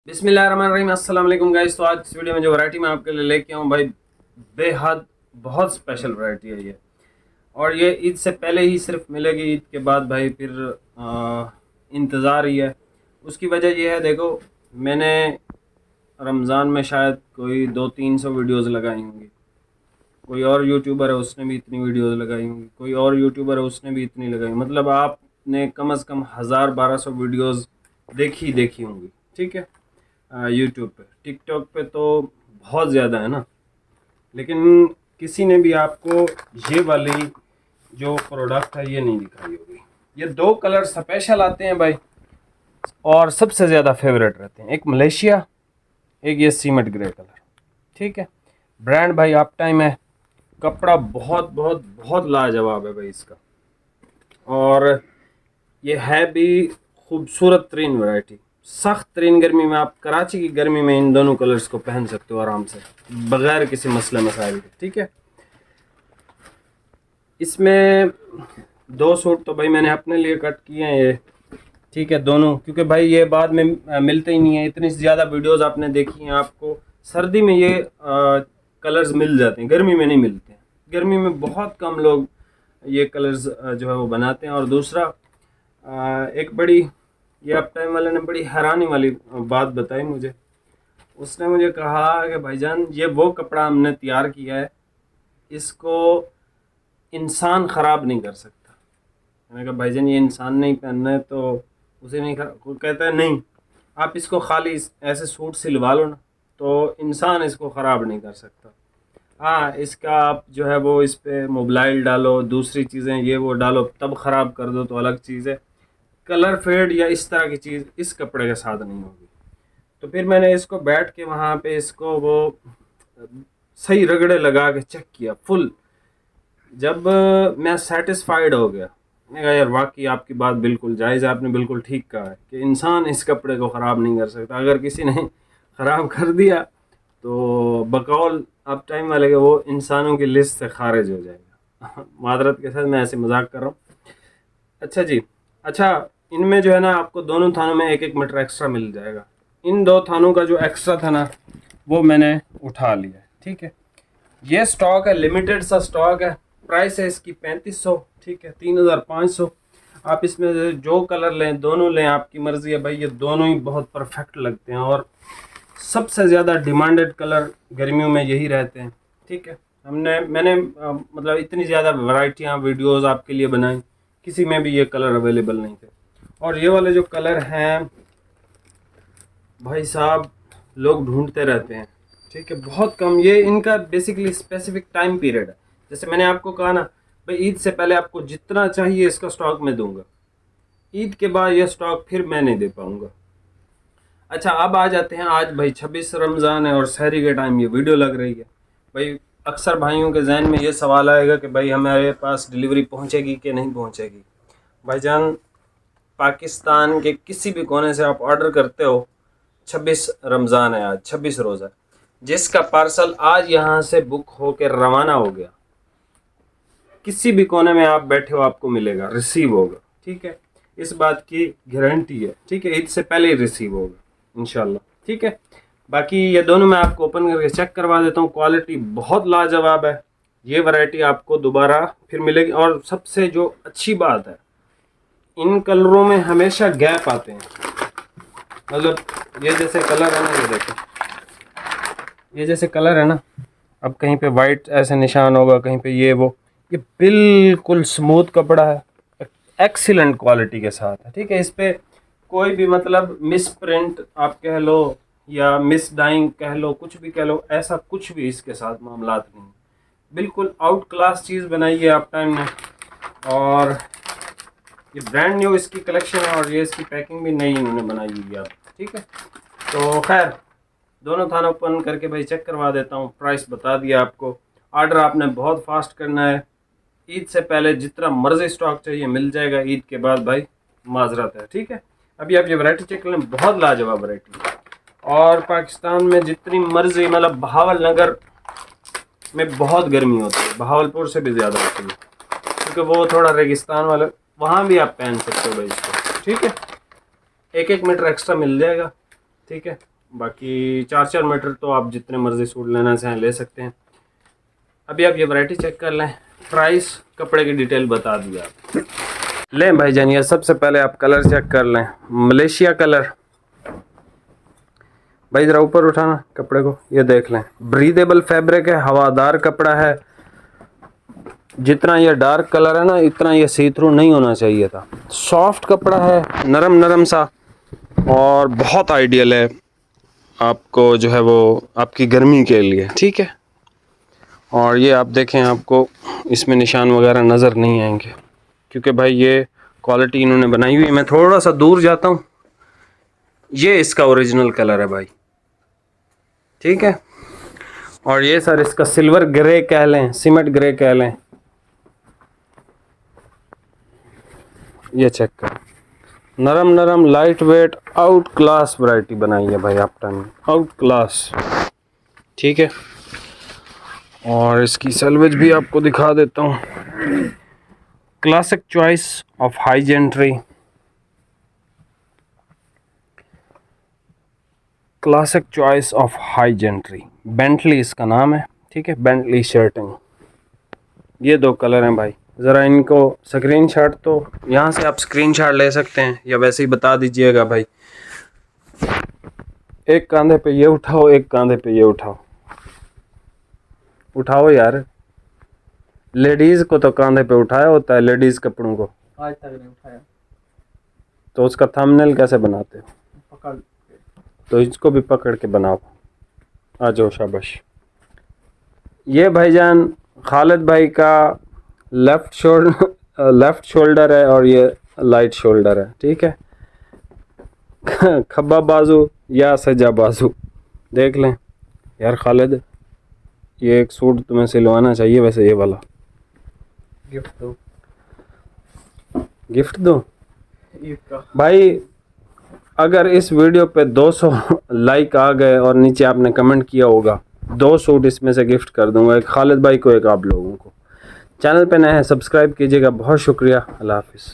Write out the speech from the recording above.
बिस्मिल्लाहिर्रहमानिर्रहीम, अस्सलाम वालेकुम गाइस। तो आज इस वीडियो में जो वैरायटी मैं आपके लिए लेके आऊँ भाई, बेहद बहुत स्पेशल वैरायटी है ये। और ये ईद से पहले ही सिर्फ मिलेगी, ईद के बाद भाई फिर इंतज़ार ही है। उसकी वजह ये है, देखो मैंने रमज़ान में शायद कोई 200-300 वीडियोज़ लगाई होंगी। कोई और यूट्यूबर है उसने भी इतनी वीडियोज़ लगाई होंगी, कोई और यूट्यूबर है उसने भी इतनी लगाई। मतलब आपने कम से कम 1000-1200 वीडियोज़ देखी होंगी, ठीक है। यूट्यूब पे, टिकटॉक पे तो बहुत ज़्यादा है ना। लेकिन किसी ने भी आपको ये वाली जो प्रोडक्ट है ये नहीं दिखाई होगी। ये दो कलर स्पेशल आते हैं भाई, और सबसे ज़्यादा फेवरेट रहते हैं। एक मलेशिया, एक ये सीमेंट ग्रे कलर, ठीक है। ब्रांड भाई आप टाइम है। कपड़ा बहुत बहुत बहुत लाजवाब है भाई इसका। और ये है भी खूबसूरत तरीन वैरायटी। सख्त तरीन गर्मी में, आप कराची की गर्मी में इन दोनों कलर्स को पहन सकते हो आराम से, बगैर किसी मसले मसाइल के, ठीक है। इसमें दो सूट तो भाई मैंने अपने लिए कट किए हैं ये, ठीक है, दोनों। क्योंकि भाई ये बाद में मिलते ही नहीं है। इतनी ज़्यादा वीडियोस आपने देखी हैं, आपको सर्दी में ये कलर्स मिल जाते हैं, गर्मी में नहीं मिलते हैं। गर्मी में बहुत कम लोग ये कलर्स जो है वो बनाते हैं। और दूसरा एक बड़ी, ये अप टाइम वाले ने बड़ी हैरानी वाली बात बताई मुझे। उसने मुझे कहा कि भाईजान ये वो कपड़ा हमने तैयार किया है, इसको इंसान ख़राब नहीं कर सकता। मैंने कहा भाईजान ये इंसान नहीं पहनना है तो उसे नहीं खराब। वो कहता है नहीं, आप इसको खाली ऐसे सूट सिलवा लो ना, तो इंसान इसको ख़राब नहीं कर सकता। हाँ, इसका आप जो है वो इस पर मोबाइल डालो, दूसरी चीज़ें ये वो डालो, तब ख़राब कर दो तो अलग चीज़ है। कलर फेड या इस तरह की चीज़ इस कपड़े के साथ नहीं होगी। तो फिर मैंने इसको बैठ के वहाँ पे इसको वो सही रगड़े लगा के चेक किया फुल। जब मैं सेटिस्फाइड हो गया, मैंने कहा यार वाकई आपकी बात बिल्कुल जायज़ है, आपने बिल्कुल ठीक कहा है कि इंसान इस कपड़े को ख़राब नहीं कर सकता। अगर किसी ने ख़राब कर दिया तो बकौल आप टाइम वाले के वो इंसानों की लिस्ट से खारिज हो जाएगा। मादरत के साथ मैं ऐसे मजाक कर रहा हूँ। अच्छा जी, अच्छा, इनमें जो है ना आपको दोनों थानों में एक एक मीटर एक्स्ट्रा मिल जाएगा। इन दो थानों का जो एक्स्ट्रा था ना वो मैंने उठा लिया है, ठीक है। ये स्टॉक है, लिमिटेड सा स्टॉक है। प्राइस है इसकी 3500, ठीक है, 3500। आप इसमें जो कलर लें, दोनों लें, आपकी मर्ज़ी है भाई। ये दोनों ही बहुत परफेक्ट लगते हैं और सबसे ज़्यादा डिमांडेड कलर गर्मियों में यही रहते हैं, ठीक है। मैंने मतलब इतनी ज़्यादा वैरायटियाँ वीडियोस आपके लिए बनाई, किसी में भी ये कलर अवेलेबल नहीं थे। और ये वाले जो कलर हैं भाई साहब, लोग ढूंढते रहते हैं, ठीक है, बहुत कम। ये इनका बेसिकली स्पेसिफिक टाइम पीरियड है। जैसे मैंने आपको कहा ना भाई, ईद से पहले आपको जितना चाहिए इसका स्टॉक मैं दूंगा, ईद के बाद ये स्टॉक फिर मैं नहीं दे पाऊंगा। अच्छा, अब आ जाते हैं, आज भाई 26 रमज़ान है और सहरी के टाइम ये वीडियो लग रही है। भाई अक्सर भाइयों के जहन में ये सवाल आएगा कि भाई हमारे पास डिलीवरी पहुंचेगी कि नहीं पहुंचेगी। भाईजान, पाकिस्तान के किसी भी कोने से आप ऑर्डर करते हो, 26 रमज़ान है, आज 26 रोज़ा है, जिसका पार्सल आज यहाँ से बुक होकर रवाना हो गया, किसी भी कोने में आप बैठे हो आपको मिलेगा, रिसीव होगा, ठीक है। इस बात की गारंटी है, ठीक है। ईद से पहले ही रिसीव होगा इंशाल्लाह, ठीक है। बाकी ये दोनों मैं आपको ओपन करके चेक करवा देता हूँ। क्वालिटी बहुत लाजवाब है। ये वैरायटी आपको दोबारा फिर मिलेगी। और सबसे जो अच्छी बात है, इन कलरों में हमेशा गैप आते हैं। मतलब ये जैसे कलर है ना, ये देखो, ये जैसे कलर है ना, अब कहीं पे वाइट ऐसे निशान होगा, कहीं पे ये वो, ये बिल्कुल स्मूथ कपड़ा है, एक्सीलेंट क्वालिटी के साथ है, ठीक है। इस पे कोई भी मतलब मिस प्रिंट आप कह लो या मिस डाइंग कह लो, कुछ भी कह लो, ऐसा कुछ भी इसके साथ मामलात नहीं। बिल्कुल आउट क्लास चीज़ बनाई है आप टाइम ने। और ये ब्रांड न्यू इसकी कलेक्शन है और ये इसकी पैकिंग भी नई इन्होंने बनाई हुई है, ठीक है। तो खैर, दोनों थाना ओपन करके भाई चेक करवा देता हूँ। प्राइस बता दिया आपको। ऑर्डर आपने बहुत फास्ट करना है। ईद से पहले जितना मर्जी स्टॉक चाहिए मिल जाएगा, ईद के बाद भाई माजरत है, ठीक है। अभी आप ये वैरायटी चेक कर लें, बहुत लाजवाब वैरायटी। और पाकिस्तान में जितनी मर्जी, मतलब बहावल नगर में बहुत गर्मी होती है, बहावलपुर से भी ज़्यादा होती है, क्योंकि वो थोड़ा रेगिस्तान वाला, वहाँ भी आप पहन सकते हो भाई इसको, ठीक है। एक एक मीटर एक्स्ट्रा मिल जाएगा, ठीक है। बाकी 4-4 मीटर तो आप जितने मर्जी सूट लेना चाहें ले सकते हैं। अभी आप ये वैरायटी चेक कर लें, प्राइस कपड़े की डिटेल बता दिया आप। लें भाईजान, ये सबसे पहले आप कलर चेक कर लें, मलेशिया कलर। भाई ज़रा ऊपर उठाना कपड़े को, ये देख लें, ब्रीदेबल फैब्रिक है, हवादार कपड़ा है। जितना ये डार्क कलर है ना, इतना ये सी थ्रू नहीं होना चाहिए था। सॉफ्ट कपड़ा है, नरम नरम सा, और बहुत आइडियल है आपको जो है वो आपकी गर्मी के लिए, ठीक है। और ये आप देखें, आपको इसमें निशान वगैरह नज़र नहीं आएंगे, क्योंकि भाई ये क्वालिटी इन्होंने बनाई हुई है। मैं थोड़ा सा दूर जाता हूँ, ये इसका ओरिजिनल कलर है भाई, ठीक है। और ये सर इसका सिल्वर ग्रे कह लें, सीमेंट ग्रे कह लें, ये चेक कर, नरम नरम light weight out class variety बनाई है भाई आपने, आउट क्लास, ठीक है। और इसकी सेल्वेज भी आपको दिखा देता हूँ। Classic choice of high gentry, classic choice of high gentry, Bentley इसका नाम है, ठीक है, बेंटली शर्टिंग। ये दो कलर हैं भाई, ज़रा इनको स्क्रीनशॉट, तो यहाँ से आप स्क्रीनशॉट ले सकते हैं या वैसे ही बता दीजिएगा भाई। एक कांधे पे ये उठाओ, एक कांधे पे ये उठाओ, उठाओ यार। लेडीज़ को तो कांधे पे उठाया होता है, लेडीज़ कपड़ों को आज तक नहीं उठाया। तो उसका थंबनेल कैसे बनाते हो? पकड़ तो इसको भी पकड़ के बनाओ। आ जाओ, शाबाश। ये भाईजान खालिद भाई का लेफ़्ट शोल्डर है और ये लाइट शोल्डर है, ठीक है। खब्बा बाजू या सजा बाजू, देख लें यार। खालिद, ये एक सूट तुम्हें सिलवाना चाहिए वैसे, ये वाला। गिफ्ट दो, गिफ्ट दो ईद का भाई। अगर इस वीडियो पे 200 लाइक आ गए और नीचे आपने कमेंट किया होगा, 2 सूट इसमें से गिफ्ट कर दूंगा, एक खालिद भाई को, एक आप लोगों को। चैनल पे नए हैं, सब्सक्राइब कीजिएगा। बहुत शुक्रिया, अल्लाह हाफिज़।